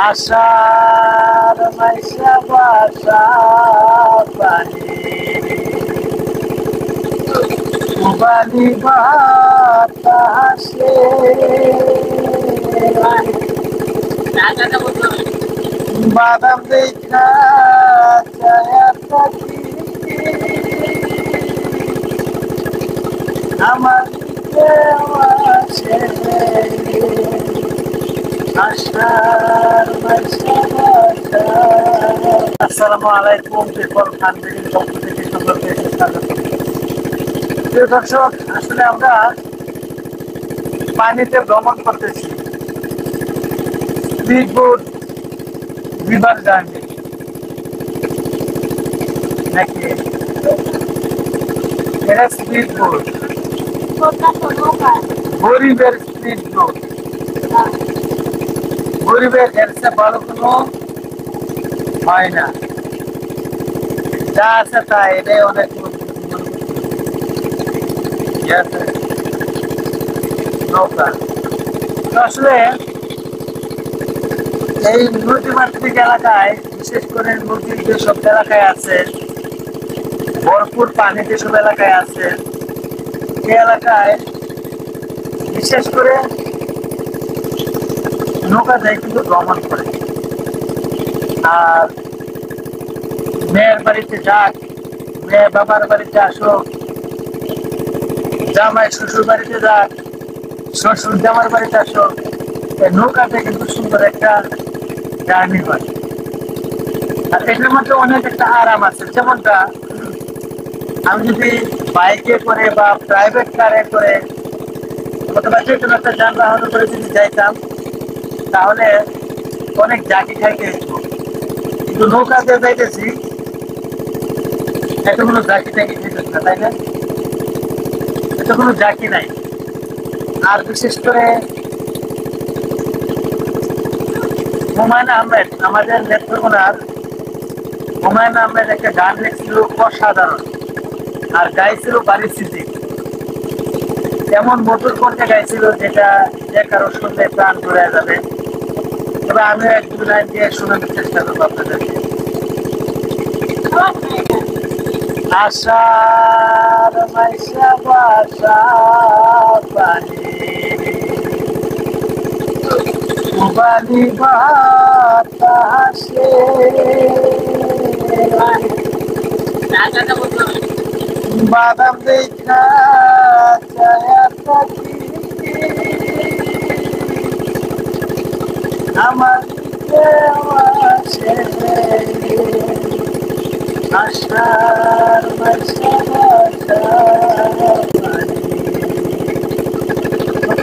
আশার মাইশা বাসা পানি বালি বাতাসে বাদাম দেখা ছায়া থাকি আমার আসে আশার মাইশা বাসা। আসসালামু আলাইকুম, পিপল ফান্ডিং পক্ষ থেকে সকলকে স্বাগত। প্রিয় দর্শক, আসলে আমরা পানিতে ভ্রমণ করতেছি, স্পিড বোট, রিভার জার্নি নাকি এটা স্পিড বোট, গরিবের স্পিড বোট। গরিবের এর চেয়ে ভালো কোনো হয় না, যা আছে তা এটাই অনেক নৌকা। তো আসলে এই নদীমাতৃক এলাকায়, বিশেষ করে নদীর যেসব এলাকায় আছে, ভরপুর পানি যেসব এলাকায় আছে, সেই এলাকায় বিশেষ করে নৌকা যায় কিন্তু ভ্রমণ করে। আর মেয়ের বাড়িতে যাক, মেয়ে বাবার বাড়িতে আসুক, জামাই শ্বশুর বাড়িতে যাক, শ্বশুর জামার বাড়িতে আসুক, নৌকাতে কিন্তু সুন্দর একটা জার্নি হয়। আর এটার মধ্যে অনেক একটা আরাম আছে। যেমনটা আমি যদি বাইকে করে বা প্রাইভেট কারে করে অথবা যে কোনো একটা যানবাহন করে যদি যাইতাম, তাহলে অনেক জাকি খাইতে হতো। কিন্তু নৌকাতে যাইতেছি, এত কোনো জাকি টাকি খেতেছে না, তাই না? এত কোনো জাকি নাই। আর বিশেষ করে হুমায়ুন আহমেদ, আমাদের নেত্রকোনার হুমায়ুন আহমেদ একটা গান লিখছিল অসাধারণ, আর গাইছিল বাড়ি স্মৃতি। এমন মধুর কণ্ঠে গাইছিল যেটা যে কারো শুনলে প্রাণ ঘুরে যাবে। তবে আমি এক দু লাইন দিয়ে শোনানোর চেষ্টা করবো আপনাদেরকে। আশার মাইশা বাসা পানি বালি বাতাসে বাদাম দেখা ছায়া থাকি আমার আসে আশার মাইশা বাসা পানি।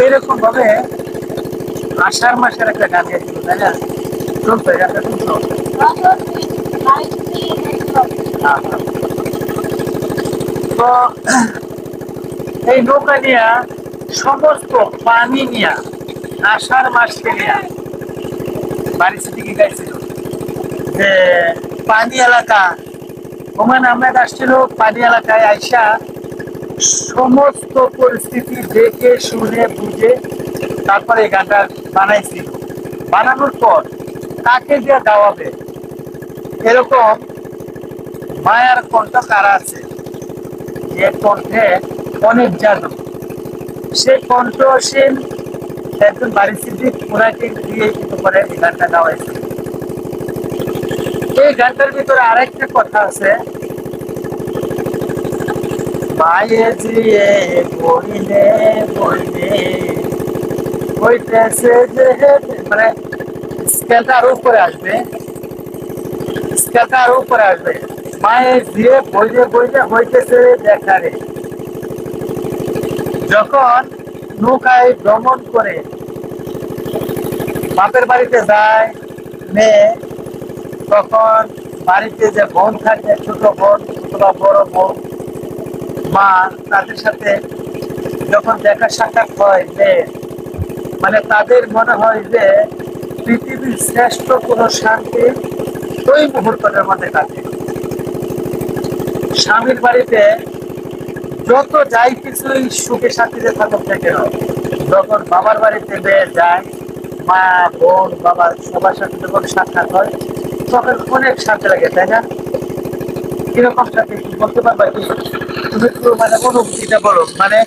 এরকম ভাবে আষাঢ় মাসের একটা গান গেছিল, তাই না? শুনছো গানটা, শুনছো? তো এই নৌকা নিয়া সমস্ত পানি নিয়া আষাঢ় মাসকে নিয়া বাড়ি থেকে গাইছিল যে পানি এলাকা। হুমায়ুন আহমেদ আসছিল পানি এলাকায় আইসা সমস্ত পরিস্থিতি দেখে শুনে বুঝে তারপরে এই গানটা বানাইছিল। বানানোর পর কাকে দিয়ে গাওয়াবে, এরকম মায়ার কণ্ঠ কারা আছে, যে কণ্ঠে অনেক জাদু, সে কণ্ঠশীল একজন বাড়িসিদ্দিক ওনাকে দিয়ে কিন্তু করে এই গানটা গাওয়াইছে। এই গানটার ভিতরে আরেকটা কথা আছে, মায়ে জিয়ে বইলে বইলে হইতেছে যে, মানে স্কেলটা আরো উপরে আসবে, স্কেলটা আরো উপরে আসবে। মায়ে দিয়ে বইলে বইলে হইতেছে দেখারে। যখন নৌকায় ভ্রমণ করে বাপের বাড়িতে যায় মেয়ে, তখন বাড়িতে যে বোন থাকে, ছোট বোন অথবা বড় বোন, মা, তাদের সাথে যখন দেখা সাক্ষাৎ হয় মেয়ে, মানে তাদের মনে হয় যে পৃথিবীর শ্রেষ্ঠ কোনো শান্তি ওই মুহূর্তের মধ্যে কাটে। স্বামীর বাড়িতে যত যাই কিছুই সুখে শান্তিতে থাকুক না কেন, যখন বাবার বাড়িতে মেয়ে যায়, মা, বোন, বাবা সবার সাথে যখন সাক্ষাৎ হয় তখন অনেক শান্তি লাগে, তাই না? কিরকম সাথে একটু বলতে পারবা কি? তুমি একটু মানে অনুভূতিটা বলো, মানে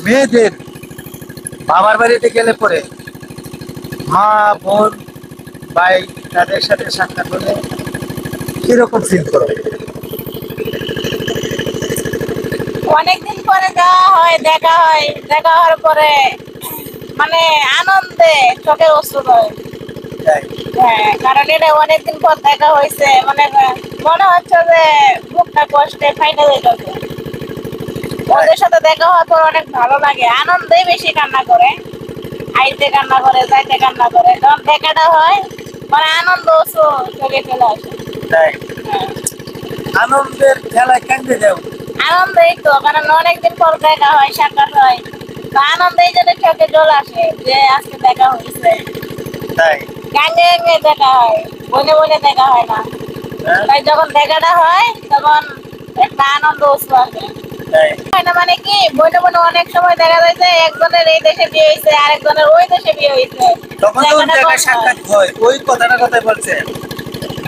মেয়েদের বাবার বাড়িতে গেলে পরে মা, বোন, ভাই তাদের সাথে সাক্ষাৎ হলে কিরকম ফিল করো? অনেকদিন পরে যাওয়া হয়, দেখা হয়, দেখা হওয়ার পরে মানে আনন্দে চোখে অশ্রু হয়। তাই হ্যাঁ, কারণ এটা অনেকদিন পর দেখা হয়েছে, মানে মনে হচ্ছে যে বুকটা কষ্টে ফাইটে যাইতেছে। তাই ওদের সাথে দেখা হওয়ার পর অনেক ভালো লাগে, আনন্দে বেশি কান্না করে, আইতে কান্না করে, যাইতে কান্না করে, যখন দেখাটা হয় মানে আনন্দ অশ্রু চোখে চলে আসে। তাই হ্যাঁ, আনন্দের খেলায় কান্দে যাও। আনন্দেই তো, কারণ অনেকদিন পর দেখা হয়, সাক্ষাৎ হয়, তো আনন্দেই যেন চোখে জল আসে যে আজকে দেখা হয়েছে। তাই গাঙ্গে গাঙ্গে দেখা হয়, বনে বনে দেখা হয় না। হ্যাঁ, তাই যখন দেখাটা হয় তখন একটা আনন্দ উৎসব আসে। তাই হয় না মানে কি, বনে বনে অনেক সময় দেখা যায় যে একজনের এই দেশে বিয়ে হয়েছে, আরেকজনের ওই দেশে বিয়ে হয়েছে, তখন যখন দেখাটা দেখা কম হয়। সাক্ষাৎ হয় ওই কথাটা কথাই বলছে,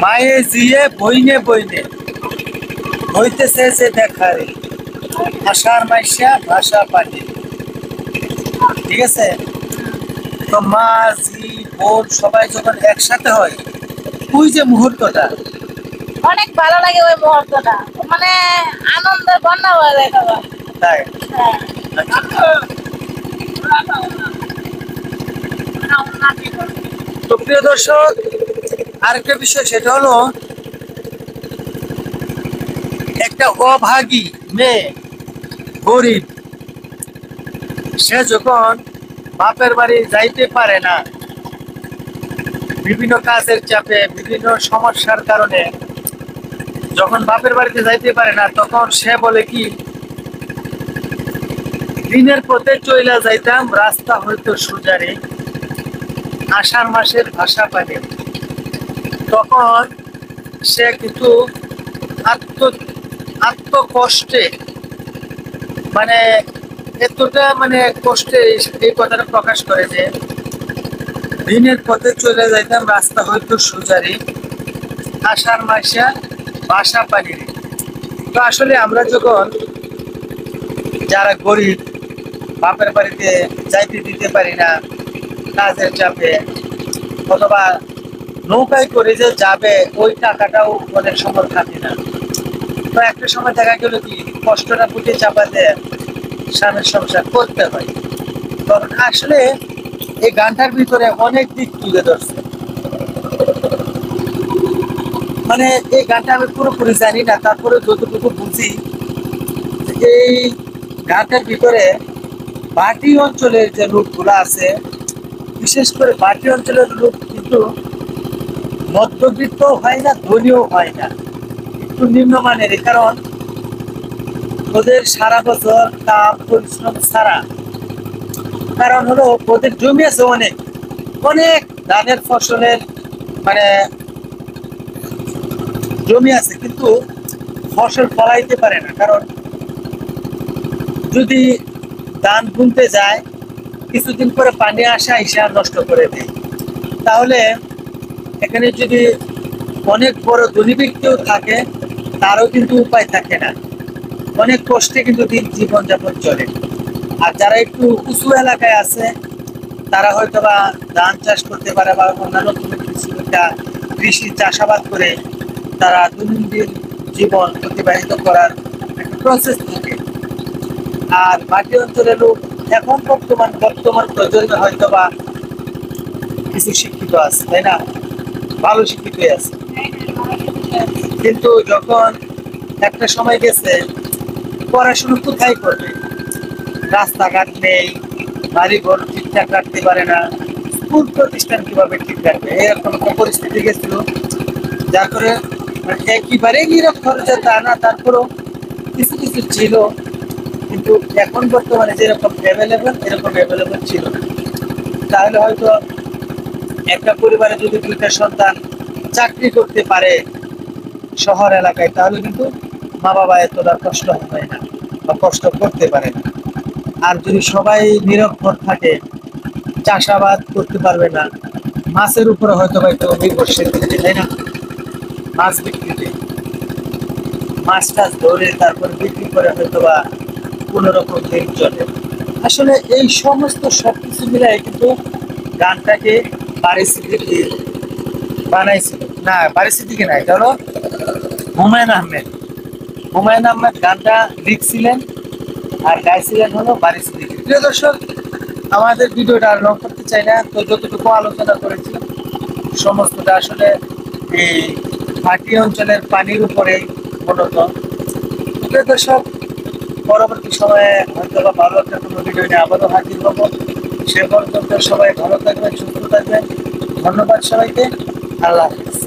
মায়ে জিয়ে বইনে বইনে হইতেছে যে দেখারে আষাঢ় মাইশা ভাষা পানি। ঠিক আছে, তো মা, জি, বোন সবাই যখন একসাথে হয় ওই যে মুহূর্তটা, অনেক ভালো লাগে ওই মুহূর্তটা, মানে আনন্দের বন্যা হয়ে যায় তখন। তাই হ্যাঁ। আচ্ছা। তো প্রিয় দর্শক, আরেকটা বিষয় সেটা হলো একটা অভাগী মেয়ে, গরিব, সে যখন বাপের বাড়ি যাইতে পারে না বিভিন্ন কাজের চাপে, বিভিন্ন সমস্যার কারণে, যখন বাপের বাড়িতে যাইতে পারে না তখন সে বলে কি, দিনের পথে চইলা যাইতাম রাস্তা হয়তো সুজারে আষাঢ় মাসের ভাষা পানি। তখন সে কিন্তু আত্ম আত্মকষ্টে, মানে এতটা মানে কষ্টে এই কথাটা প্রকাশ করে যে দিনের পথে চলে যাইতাম রাস্তা হয়তো সুজারি আষাঢ় মাসে বাসা পানি। তো আসলে আমরা যখন যারা গরিব, বাপের বাড়িতে যাইতে দিতে পারি না কাজের চাপে, অথবা নৌকায় করে যে যাবে ওই টাকাটাও অনেক সময় থাকে না, তো একটা সময় দেখা গেল কি কষ্টটা বুকে চাপাতে স্বামীর সংসার করতে হয়। তখন আসলে এই গানটার ভিতরে অনেক দিক তুলে ধরছে। মানে এই গানটা আমি পুরোপুরি জানি না, তারপরে যতটুকু বুঝি এই গানটার ভিতরে বাটি অঞ্চলের যে লোকগুলো আছে, বিশেষ করে বাটি অঞ্চলের লোক কিন্তু মধ্যবিত্ত হয় না, ধনীও হয় না, একটু নিম্নমানের, কারণ ওদের সারা বছর কাম পরিশ্রম ছাড়া, কারণ হলো ওদের জমি আছে অনেক, অনেক ধানের ফসলের মানে জমি আছে, কিন্তু ফসল ফলাইতে পারে না, কারণ যদি ধান বুনতে যায় কিছুদিন পরে পানি আসা হিসাব নষ্ট করে দেয়। তাহলে এখানে যদি অনেক বড় ধনী ব্যক্তিও থাকে তারও কিন্তু উপায় থাকে না, অনেক কষ্টে কিন্তু দিন জীবনযাপন চলে। আর যারা একটু উঁচু এলাকায় আছে তারা হয়তো বা ধান চাষ করতে পারে বা অন্যান্য কোনো কিছু একটা কৃষি চাষাবাদ করে তারা দৈনন্দিন জীবন অতিবাহিত করার একটা প্রসেস থাকে। আর মাটি অঞ্চলের লোক এখন বর্তমান বর্তমান প্রজন্মে হয়তো বা কিছু শিক্ষিত আছে, তাই না, ভালো শিক্ষিত আছে, কিন্তু যখন একটা সময় গেছে পড়াশোনা কোথায় করবে, রাস্তাঘাট নেই, বাড়ি ঘর ঠিকঠাক রাখতে পারে না, স্কুল প্রতিষ্ঠান কিভাবে ঠিক রাখবে, এরকম একটা পরিস্থিতি গেছিল। যার করে মানে একেবারে নিরক্ষর যে তা না, তারপরেও কিছু কিছু ছিল, কিন্তু এখন বর্তমানে যেরকম অ্যাভেলেবেল এরকম অ্যাভেলেবেল ছিল না। তাহলে হয়তো একটা পরিবারে যদি দুইটা সন্তান চাকরি করতে পারে শহর এলাকায়, তাহলে কিন্তু মা বাবা এতটা কষ্ট হয় না, বা কষ্ট করতে পারে না। আর যদি সবাই নিরক্ষর থাকে চাষাবাদ করতে পারবে না, মাছের উপরে হয়তো বা একটু নির্ভরশীল, তাই না? মাছ বিক্রিতে মাছ টাছ ধরে তারপর বিক্রি করে হয়তো বা কোনো রকম দিন চলে। আসলে এই সমস্ত সবকিছু মিলাই কিন্তু গানটাকে বাড়ি সিদ্দিকী বানাইছিল। না, বাড়ি সিদ্দিকী না, এটা হলো হুমায়ুন আহমেদ। হুমায়ুন আহমেদ গানটা লিখছিলেন আর গাইছিলেন হলো বাড়ি সিদ্দিকী। প্রিয় দর্শক, আমাদের ভিডিওটা আর লং করতে চাই না, তো যতটুকু আলোচনা করেছি সমস্তটা আসলে এই মাটি অঞ্চলের পানির উপরে মূলত। প্রিয় দর্শক, পরবর্তী সময়ে হয়তো বা ভালো একটা কোনো ভিডিও নিয়ে আবারও হাজির হবো। সে পর্যন্ত সবাই ভালো থাকবেন, সুস্থ থাকবেন। ধন্যবাদ সবাইকে। আল্লাহ হাফেজ।